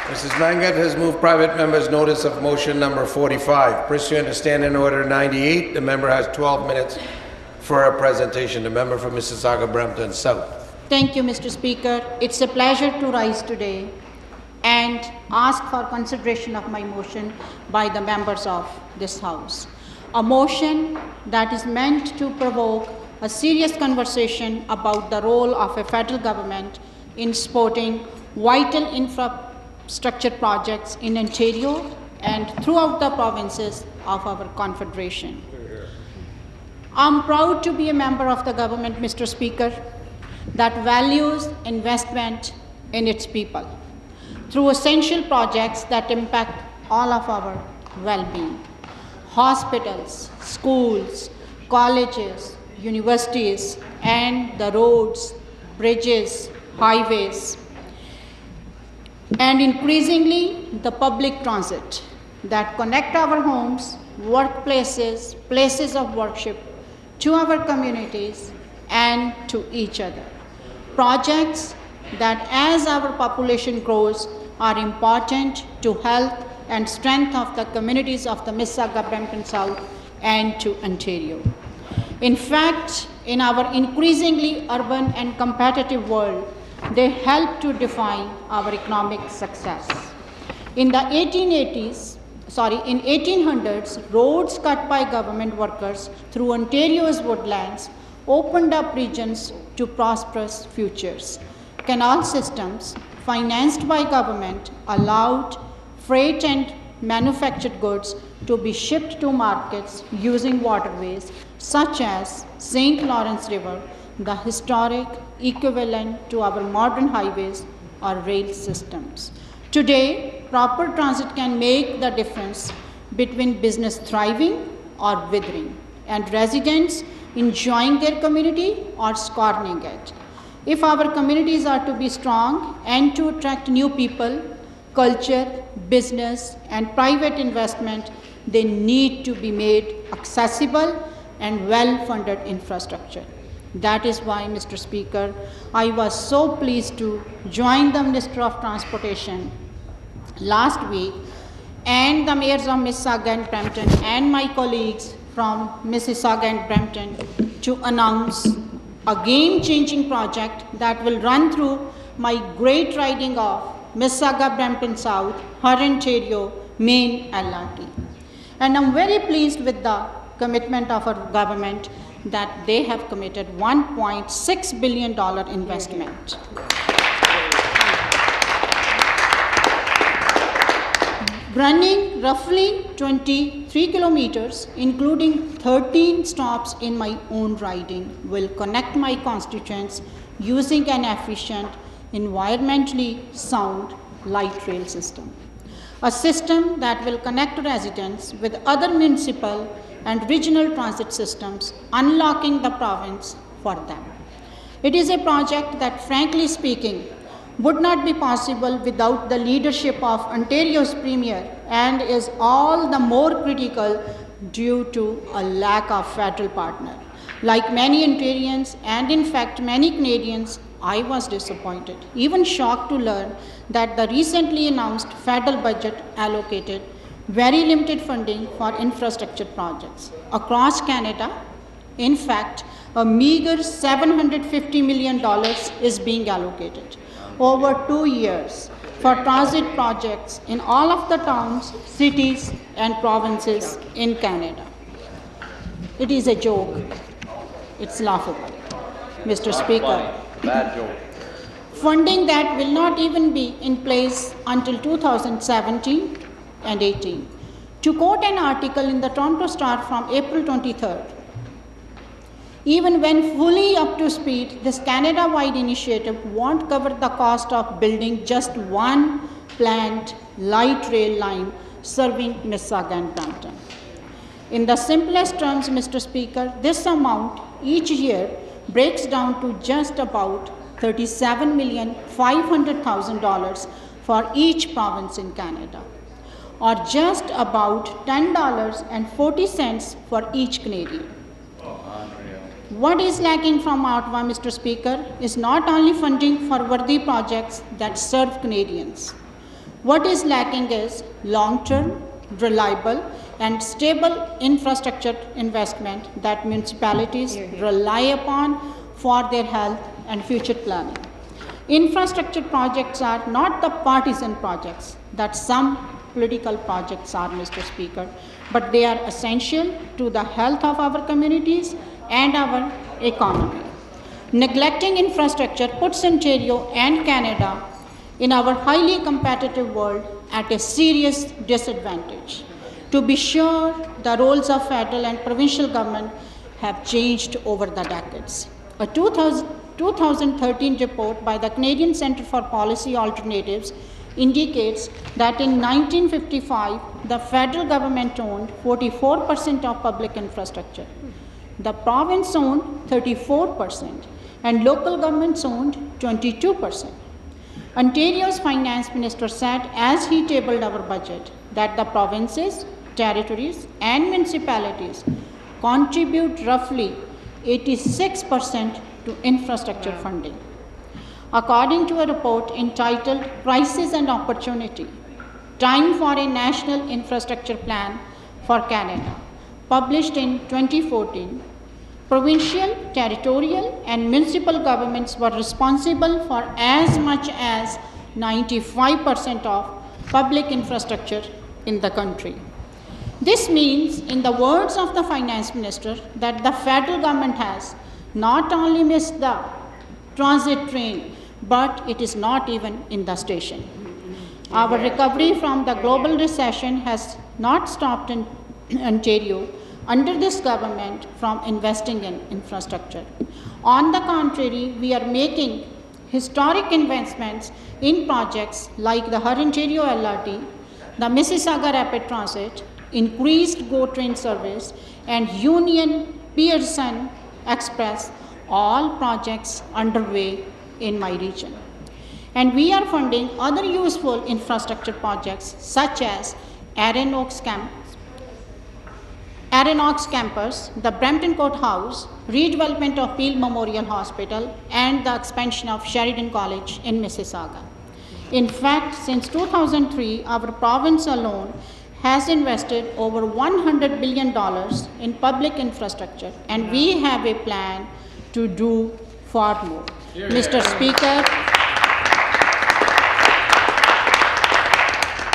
Mrs. Mangat has moved private member's notice of motion number 45. Pursuant to Standing Order 98, the member has 12 minutes for a presentation. The member for Mississauga-Brampton South. Thank you, Mr. Speaker. It's a pleasure to rise today and ask for consideration of my motion by the members of this House. A motion that is meant to provoke a serious conversation about the role of a federal government in supporting vital infrastructure projects in Ontario and throughout the provinces of our Confederation. I'm proud to be a member of the government, Mr. Speaker, that values investment in its people through essential projects that impact all of our well-being. Hospitals, schools, colleges, universities, and the roads, bridges, highways, and increasingly the public transit that connect our homes, workplaces, places of worship to our communities and to each other. Projects that, as our population grows, are important to health and strength of the communities of the Mississauga-Brampton South and to Ontario. In fact, in our increasingly urban and competitive world, they help to define our economic success. In the 1800s, roads cut by government workers through Ontario's woodlands opened up regions to prosperous futures. Canal systems, financed by government, allowed freight and manufactured goods to be shipped to markets using waterways such as St. Lawrence River, the historic equivalent to our modern highways or rail systems. Today, proper transit can make the difference between business thriving or withering, and residents enjoying their community or scorning it. If our communities are to be strong and to attract new people, culture, business, and private investment, they need to be made accessible and well-funded infrastructure. That is why, Mr. Speaker, I was so pleased to join the Minister of Transportation last week and the mayors of Mississauga and Brampton and my colleagues from Mississauga and Brampton to announce a game-changing project that will run through my great riding of Mississauga-Brampton South, Ontario, Main LRT. And I'm very pleased with the commitment of our government that they have committed $1.6 billion investment. Running roughly 23 kilometers, including 13 stops in my own riding, will connect my constituents using an efficient, environmentally sound light rail system. A system that will connect residents with other municipal and regional transit systems, unlocking the province for them. It is a project that, frankly speaking, would not be possible without the leadership of Ontario's Premier and is all the more critical due to a lack of federal partner. Like many Ontarians and in fact many Canadians, I was disappointed, even shocked to learn that the recently announced federal budget allocated very limited funding for infrastructure projects across Canada. In fact, a meager $750 million is being allocated over 2 years for transit projects in all of the towns, cities, and provinces in Canada. It is a joke. It's laughable, Mr. Speaker. Bad joke. Funding that will not even be in place until 2017 and 18. To quote an article in the Toronto Star from April 23rd, even when fully up to speed, this Canada-wide initiative won't cover the cost of building just one planned light rail line serving Mississauga and Brampton. In the simplest terms, Mr. Speaker, this amount each year breaks down to just about $37,500,000 for each province in Canada, or just about $10.40 for each Canadian. What is lacking from Ottawa, Mr. Speaker, is not only funding for worthy projects that serve Canadians, What is lacking is long-term, reliable, and stable infrastructure investment that municipalities rely upon for their health and future planning. Infrastructure projects are not the partisan projects that some political projects are, Mr. Speaker, but they are essential to the health of our communities and our economy. Neglecting infrastructure puts Ontario and Canada in our highly competitive world at a serious disadvantage. To be sure, the roles of federal and provincial government have changed over the decades. A 2013 report by the Canadian Centre for Policy Alternatives indicates that in 1955, the federal government owned 44% of public infrastructure. The province owned 34%, and local governments owned 22%. Ontario's finance minister said, as he tabled our budget, that the provinces, territories, and municipalities contribute roughly 86% to infrastructure funding. According to a report entitled Crisis and Opportunity, Time for a National Infrastructure Plan for Canada, published in 2014, provincial, territorial, and municipal governments were responsible for as much as 95% of public infrastructure in the country. This means, in the words of the finance minister, that the federal government has not only missed the transit train, but it is not even in the station. Our recovery from the global recession has not stopped in Ontario under this government from investing in infrastructure. On the contrary, we are making historic investments in projects like the Her Ontario LRT, the Mississauga Rapid Transit, increased GO train service, and Union Pearson Express, all projects underway in my region. And we are funding other useful infrastructure projects such as Arran Oaks Campus, the Brampton Courthouse, redevelopment of Peel Memorial Hospital, and the expansion of Sheridan College in Mississauga. In fact, since 2003, our province alone has invested over $100 billion in public infrastructure, and we have a plan to do far more. Mr. Speaker,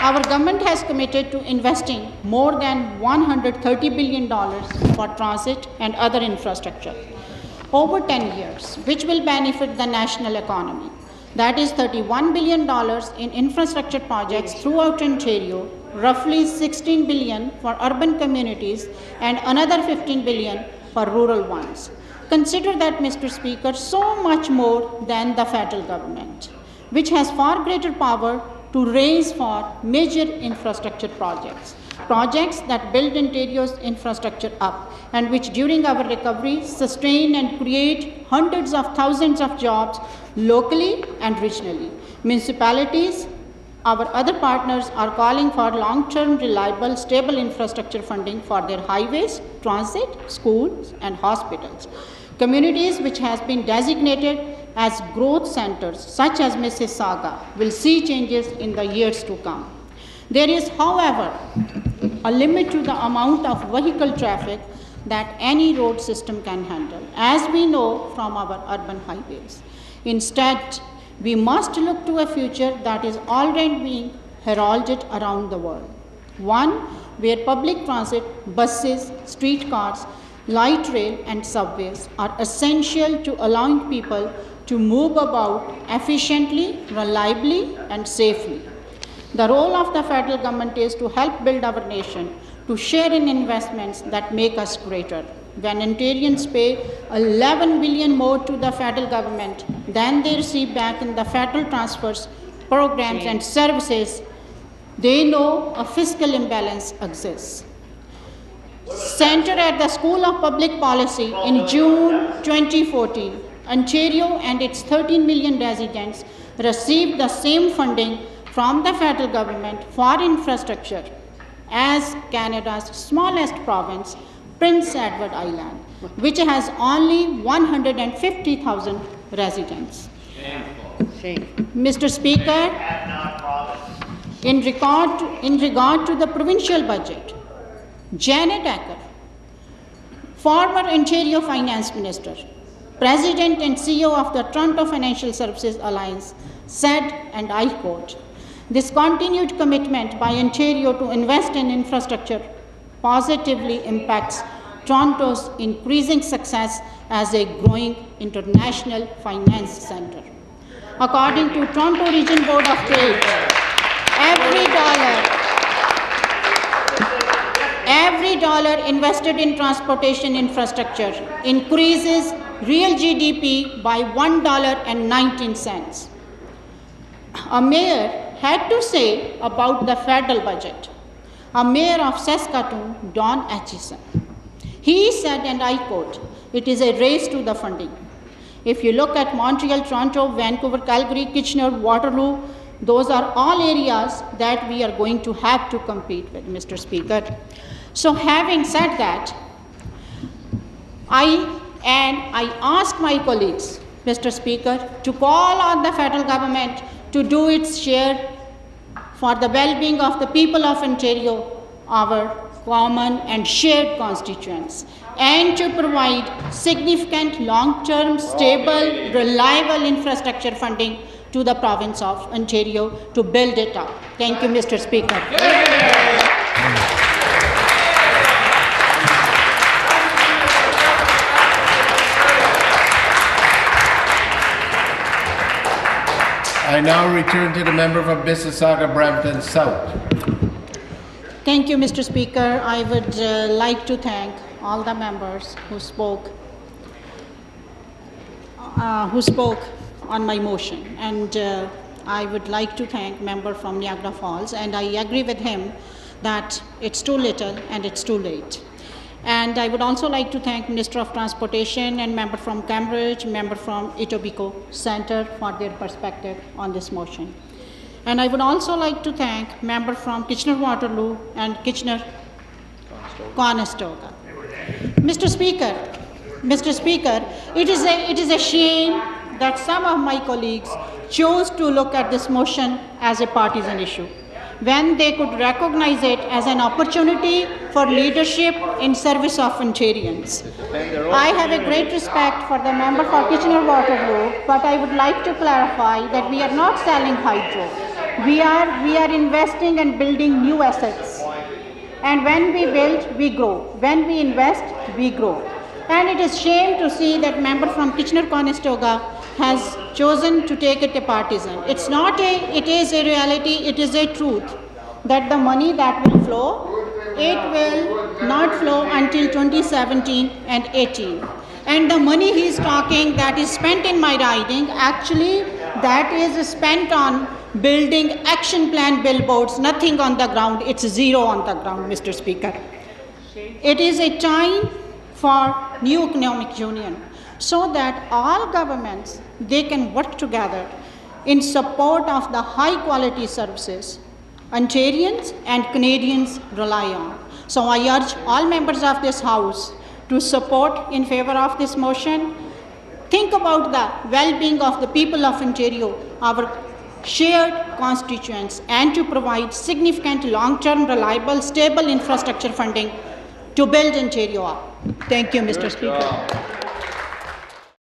our government has committed to investing more than $130 billion for transit and other infrastructure over 10 years, which will benefit the national economy. That is $31 billion in infrastructure projects throughout Ontario, roughly $16 billion for urban communities, and another $15 billion for rural ones. Consider that, Mr. Speaker, so much more than the federal government, which has far greater power to raise for major infrastructure projects that build Ontario's infrastructure up, and which during our recovery sustain and create hundreds of thousands of jobs locally and regionally. Municipalities, our other partners, are calling for long-term, reliable, stable infrastructure funding for their highways, transit, schools, and hospitals. Communities which has been designated as growth centers, such as Mississauga, will see changes in the years to come. There is, however, a limit to the amount of vehicle traffic that any road system can handle, as we know from our urban highways. Instead, we must look to a future that is already being heralded around the world. One where public transit, buses, streetcars, light rail, and subways are essential to allowing people to move about efficiently, reliably, and safely. The role of the federal government is to help build our nation, to share in investments that make us greater. When Ontarians pay $11 billion more to the federal government than they receive back in the federal transfers, programs, and services, they know a fiscal imbalance exists. Centered at the School of Public Policy in June 2014, Ontario and its 13 million residents received the same funding from the federal government for infrastructure as Canada's smallest province, Prince Edward Island, which has only 150,000 residents. Shameful. Mr. Speaker, In regard to the provincial budget, Janet Acker, former Ontario Finance Minister, President and CEO of the Toronto Financial Services Alliance, said, and I quote, "This continued commitment by Ontario to invest in infrastructure positively impacts Toronto's increasing success as a growing international finance centre." According to Toronto Region Board of Trade, every dollar invested in transportation infrastructure increases real GDP by $1.19. A mayor had to say about the federal budget. A mayor of Saskatoon, Don Atchison. He said, and I quote, "It is a race to the funding." If you look at Montreal, Toronto, Vancouver, Calgary, Kitchener, Waterloo, those are all areas that we are going to have to compete with, Mr. Speaker. So having said that, I ask my colleagues, Mr. Speaker, to call on the federal government to do its share for the well-being of the people of Ontario, our common and shared constituents, and to provide significant long-term, stable, reliable infrastructure funding to the province of Ontario to build it up. Thank you, Mr. Speaker. I now return to the member from Mississauga-Brampton South. Thank you, Mr. Speaker. I would like to thank all the members who spoke on my motion, and I would like to thank member from Niagara Falls, and I agree with him that it's too little and it's too late. And I would also like to thank Minister of Transportation and member from Cambridge, member from Etobicoke Centre for their perspective on this motion. And I would also like to thank member from Kitchener-Waterloo and Kitchener-Conestoga. Mr. Speaker, it is a shame that some of my colleagues chose to look at this motion as a partisan issue, when they could recognize it as an opportunity for leadership in service of Ontarians. I have a great respect for the member for Kitchener-Waterloo, but I would like to clarify that we are not selling hydro. We are investing and building new assets. And when we build, we grow. When we invest, we grow. And it is shame to see that member from Kitchener-Conestoga has chosen to take it a partisan. It is a reality, it is a truth that the money that will flow, it will not flow until 2017 and 18. And the money he is talking that is spent in my riding, actually that is spent on building action plan billboards, nothing on the ground, it's zero on the ground, Mr. Speaker. It is a time for new economic union, so that all governments, they can work together in support of the high quality services Ontarians and Canadians rely on. So I urge all members of this House to support in favor of this motion. Think about the well-being of the people of Ontario, our shared constituents, and to provide significant long-term, reliable, stable infrastructure funding to build Ontario up. Thank you, Mr. Speaker.